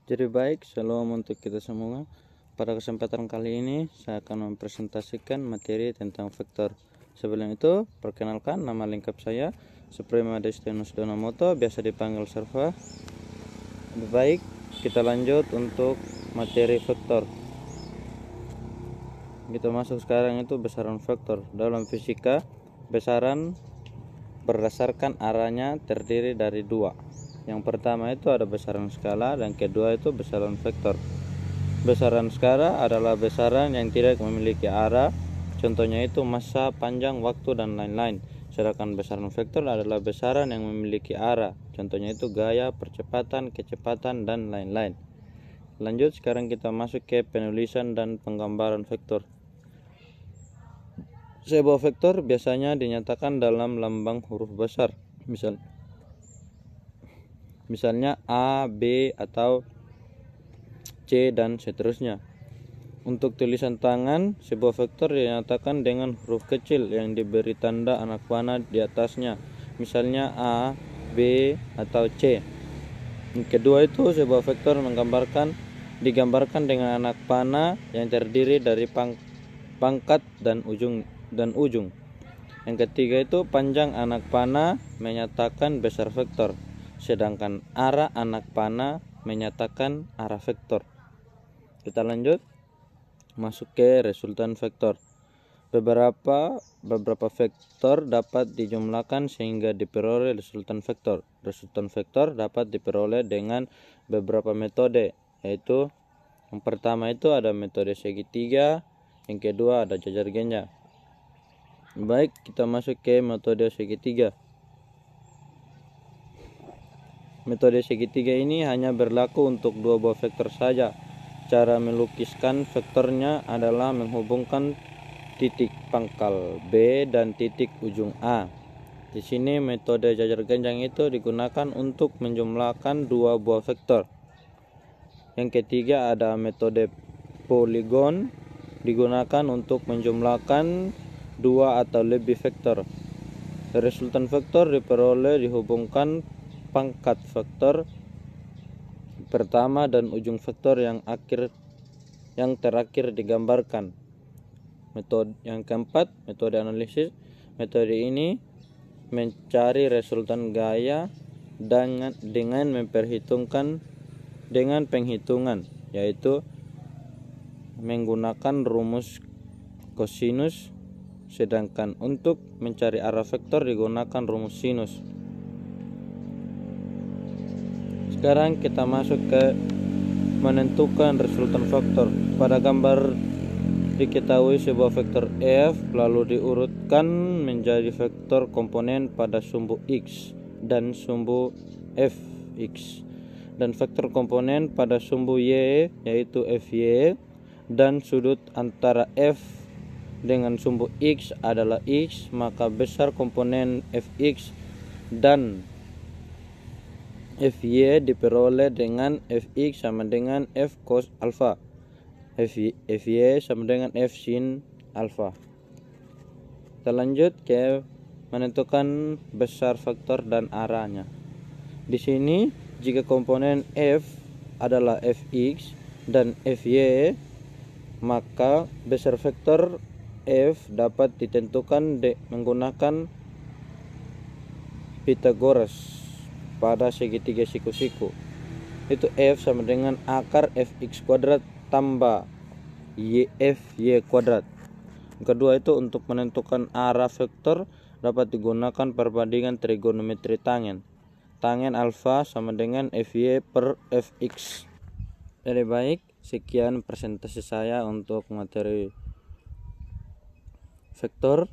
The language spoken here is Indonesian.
Jadi baik, shalom untuk kita semua. Pada kesempatan kali ini saya akan mempresentasikan materi tentang vektor. Sebelum itu, perkenalkan nama lengkap saya Suprema Destinus Donamoto, biasa dipanggil Serva. Baik, kita lanjut untuk materi vektor. Kita masuk sekarang itu besaran vektor. Dalam fisika, besaran berdasarkan arahnya terdiri dari dua. Yang pertama itu ada besaran skala dan kedua itu besaran vektor. Besaran skala adalah besaran yang tidak memiliki arah, contohnya itu massa, panjang, waktu, dan lain-lain. Sedangkan besaran vektor adalah besaran yang memiliki arah, contohnya itu gaya, percepatan, kecepatan, dan lain-lain. Lanjut, sekarang kita masuk ke penulisan dan penggambaran vektor. Sebuah vektor biasanya dinyatakan dalam lambang huruf besar, misalnya A, B, atau C, dan seterusnya. Untuk tulisan tangan, sebuah vektor dinyatakan dengan huruf kecil yang diberi tanda anak panah di atasnya, misalnya A, B, atau C. Yang kedua itu sebuah vektor digambarkan dengan anak panah yang terdiri dari pangkat dan ujung. Yang ketiga itu panjang anak panah menyatakan besar vektor, sedangkan arah anak panah menyatakan arah vektor. Kita lanjut masuk ke resultan vektor. Beberapa vektor dapat dijumlahkan sehingga diperoleh resultan vektor. Resultan vektor dapat diperoleh dengan beberapa metode, yaitu yang pertama itu ada metode segitiga, yang kedua ada jajar genjang. Baik, kita masuk ke metode segitiga. Metode segitiga ini hanya berlaku untuk dua buah vektor saja. Cara melukiskan vektornya adalah menghubungkan titik pangkal B dan titik ujung A. Di sini metode jajar genjang itu digunakan untuk menjumlahkan dua buah vektor. Yang ketiga ada metode poligon, digunakan untuk menjumlahkan dua atau lebih vektor. Resultan vektor diperoleh dihubungkan pangkat vektor pertama dan ujung vektor yang terakhir digambarkan. Metode yang keempat, metode analisis. Metode ini mencari resultan gaya dengan penghitungan, yaitu menggunakan rumus kosinus, sedangkan untuk mencari arah vektor digunakan rumus sinus. Sekarang kita masuk ke menentukan resultan vektor. Pada gambar diketahui sebuah vektor f lalu diurutkan menjadi vektor komponen pada sumbu x dan sumbu fx, dan vektor komponen pada sumbu y yaitu fy, dan sudut antara f dengan sumbu x adalah x, maka besar komponen fx dan fy diperoleh dengan fx sama dengan f cos alpha, fy sama dengan f sin alpha. Kita lanjut ke menentukan besar vektor dan arahnya. Di sini jika komponen f adalah fx dan fy, maka besar vektor f dapat ditentukan menggunakan Pythagoras pada segitiga siku-siku. Itu f sama dengan akar fx kuadrat tambah fy kuadrat. Yang kedua itu untuk menentukan arah vektor dapat digunakan perbandingan trigonometri tangen. Tangen alfa sama dengan fy per fx. Jadi baik, sekian presentasi saya untuk materi vektor.